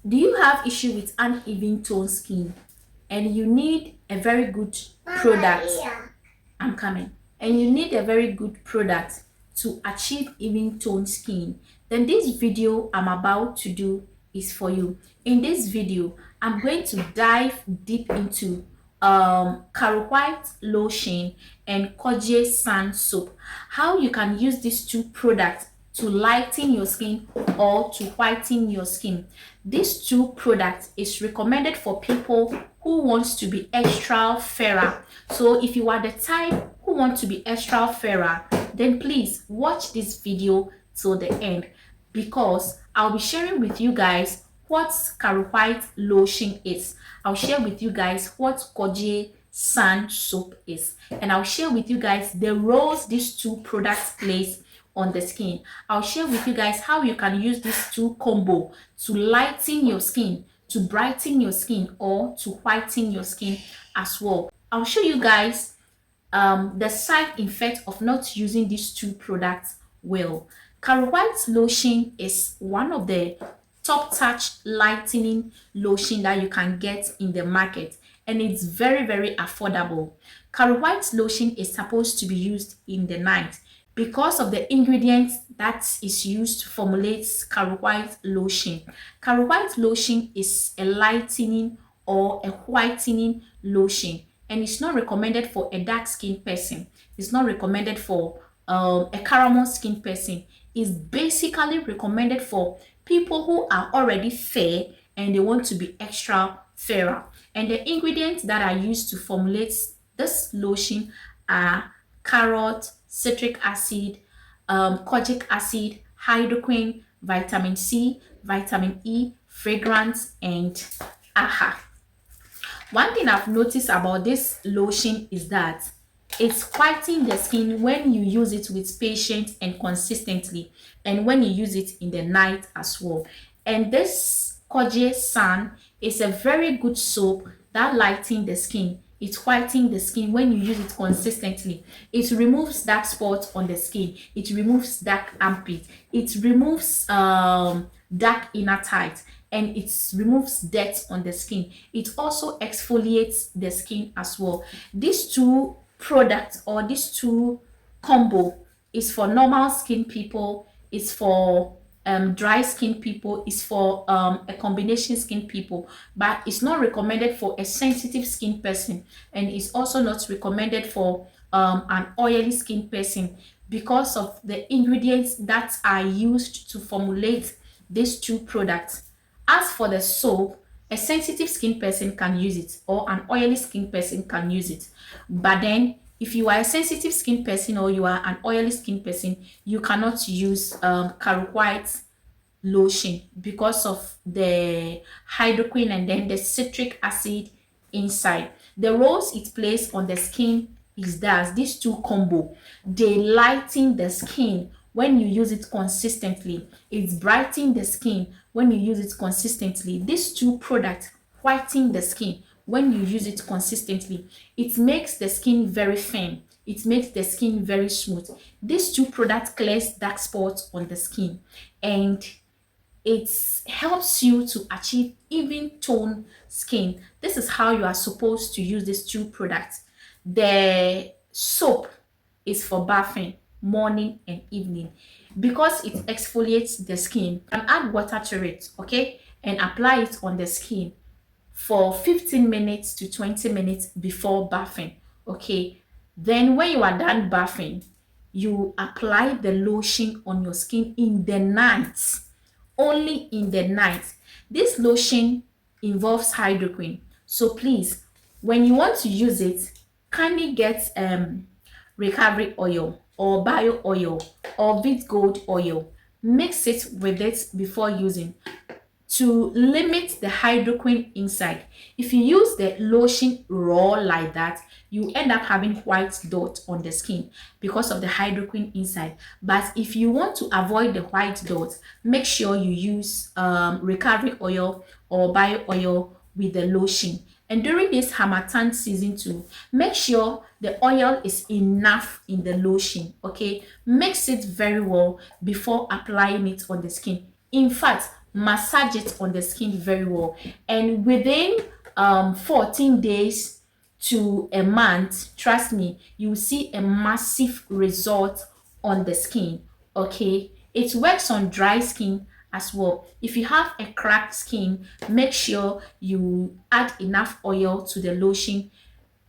Do you have issue with uneven tone skin and you need a very good product? I'm coming. And you need a very good product to achieve even tone skin, then this video I'm about to do is for you. In this video, I'm going to dive deep into Caro White Lotion and Kojic Acid Soap. How you can use these two products to lighten your skin or to whiten your skin. These two products is recommended for people who wants to be extra fairer. So if you are the type who want to be extra fairer, then please watch this video till the end, because I'll be sharing with you guys what Caro White Lotion is. I'll share with you guys what Kojic Acid Soap is, and I'll share with you guys the roles these two products plays on the skin. I'll share with you guys how you can use these two combo to lighten your skin, to brighten your skin, or to whiten your skin as well. I'll show you guys the side effect of not using these two products well. Caro White Lotion is one of the top touch lightening lotion that you can get in the market, and it's very affordable. Caro White Lotion is supposed to be used in the night because of the ingredients that is used to formulate Caro White Lotion. Caro White Lotion is a lightening or a whitening lotion, and it's not recommended for a dark skin person. It's not recommended for a caramel skin person. It's basically recommended for people who are already fair and they want to be extra fairer. And the ingredients that are used to formulate this lotion are carrot, citric acid, kojic acid, hydroquine, vitamin C, vitamin E, fragrance, and aha. One thing I've noticed about this lotion is that it's whitening the skin when you use it with patience and consistently, and when you use it in the night as well. And this Kojic Sun is a very good soap that lightens the skin. It whitening the skin when you use it consistently. It removes dark spots on the skin. It removes dark armpit. It removes dark inner thighs, and it removes dirt on the skin. It also exfoliates the skin as well. These two products or these two combo is for normal skin people, is for dry skin people, is for a combination skin people, but it's not recommended for a sensitive skin person, and it's also not recommended for an oily skin person because of the ingredients that are used to formulate these two products. As for the soap, a sensitive skin person can use it, or an oily skin person can use it. But then, if you are a sensitive skin person or you are an oily skin person, you cannot use Caro White Lotion because of the hydroquine and then the citric acid inside. The roles it plays on the skin is that these two combo, they lighten the skin when you use it consistently. It's brightening the skin when you use it consistently. These two products whiten the skin when you use it consistently. It makes the skin very firm. It makes the skin very smooth. These two products clears dark spots on the skin, and it helps you to achieve even tone skin. This is how you are supposed to use these two products. The soap is for bathing morning and evening because it exfoliates the skin. You can add water to it, okay, and apply it on the skin for 15 minutes to 20 minutes before bathing, okay. Then when you are done bathing, you apply the lotion on your skin in the night, only in the night. This lotion involves hydroquine, so please, when you want to use it, kindly get recovery oil or bio oil or wheat gold oil. Mix it with it before using to limit the hydroquine inside. If you use the lotion raw like that, you end up having white dot on the skin because of the hydroquine inside. But if you want to avoid the white dots, make sure you use recovery oil or bio oil with the lotion. And during this Hamatan season too, make sure the oil is enough in the lotion, okay? Mix it very well before applying it on the skin. In fact, massage it on the skin very well, and within 14 days to a month, trust me, you will see a massive result on the skin. Okay, it works on dry skin as well. If you have a cracked skin, make sure you add enough oil to the lotion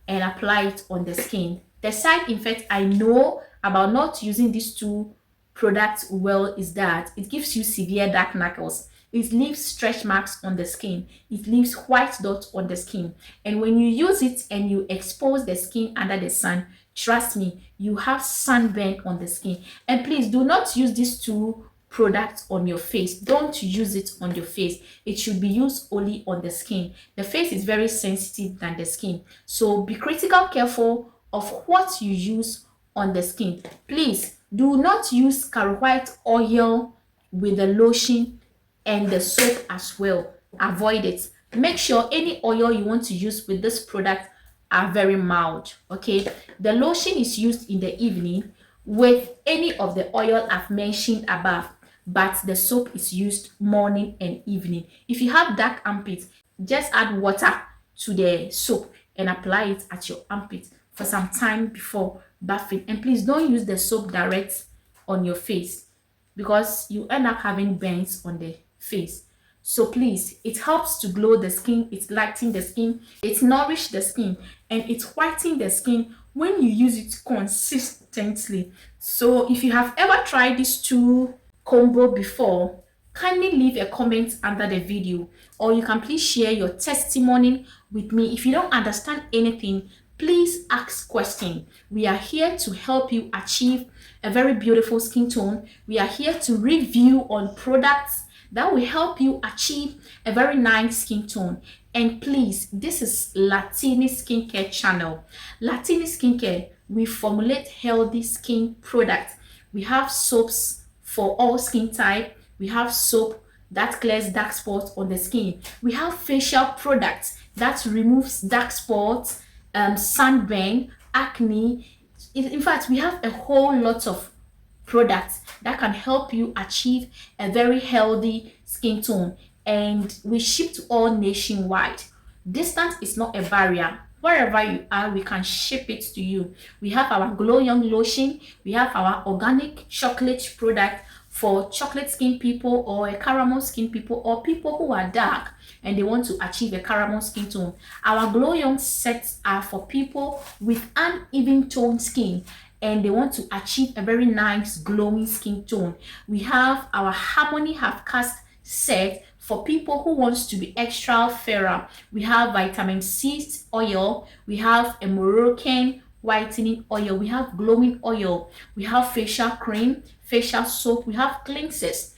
and apply it on the skin. The side effect I know about not using these two products well is that it gives you severe dark knuckles. It leaves stretch marks on the skin. It leaves white dots on the skin. And when you use it and you expose the skin under the sun, trust me, you have sunburn on the skin. And please do not use these two products on your face. Don't use it on your face. It should be used only on the skin. The face is very sensitive than the skin. So be critical careful of what you use on the skin. Please do not use Caro White oil with the lotion and the soap as well. Avoid it. Make sure any oil you want to use with this product are very mild. Okay, the lotion is used in the evening with any of the oil I've mentioned above, but the soap is used morning and evening. If you have dark armpits, just add water to the soap and apply it at your armpit for some time before bathing. And please don't use the soap direct on your face because you end up having burns on the face. So please, it helps to glow the skin, it lightens the skin, it nourishes the skin, and it whitens the skin when you use it consistently. So if you have ever tried these two combo before, kindly leave a comment under the video, or you can please share your testimony with me. If you don't understand anything, please ask questions. We are here to help you achieve a very beautiful skin tone. We are here to review on products that will help you achieve a very nice skin tone. And please, this is Latini Skincare channel. Latini Skincare, we formulate healthy skin products. We have soaps for all skin type. We have soap that clears dark spots on the skin. We have facial products that removes dark spots, sunburn, acne. In fact, we have a whole lot of products that can help you achieve a very healthy skin tone, and we ship to all nationwide. Distance is not a barrier. Wherever you are, we can ship it to you. We have our Glow Young lotion. We have our organic chocolate product for chocolate skin people or a caramel skin people or people who are dark and they want to achieve a caramel skin tone. Our Glow Young sets are for people with uneven tone skin and they want to achieve a very nice glowing skin tone. We have our Harmony Half Cast set for people who wants to be extra fairer. We have vitamin C oil, we have a Moroccan whitening oil, we have glowing oil, we have facial cream, facial soap, we have cleansers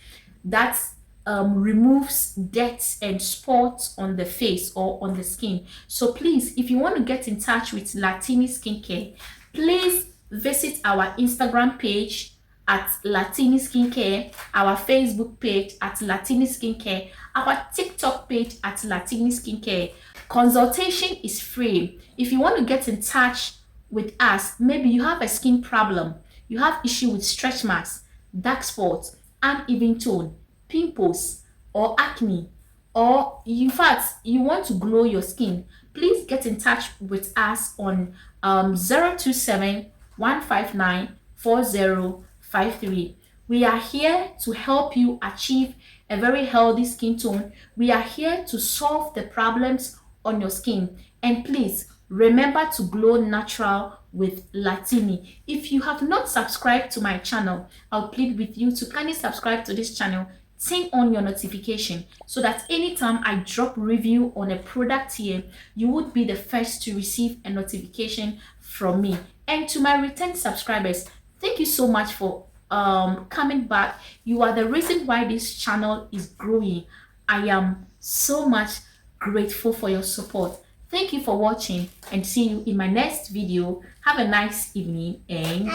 that removes dirt and spots on the face or on the skin. So please, if you want to get in touch with Latini Skincare, please visit our Instagram page at Latini Skincare, our Facebook page at Latini Skincare, our TikTok page at Latini Skincare. Consultation is free. If you want to get in touch with us, maybe you have a skin problem, you have issue with stretch marks, dark spots, uneven tone, pimples, or acne, or in fact you want to glow your skin, please get in touch with us on 027 159 4053. We are here to help you achieve a very healthy skin tone. We are here to solve the problems on your skin. And please remember to glow natural with Latini. If you have not subscribed to my channel, I'll plead with you to kindly subscribe to this channel. Turn on your notification so that anytime I drop review on a product here, you would be the first to receive a notification from me. And to my return subscribers, thank you so much for coming back. You are the reason why this channel is growing. I am so much grateful for your support. Thank you for watching and see you in my next video. Have a nice evening and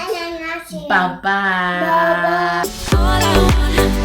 bye bye.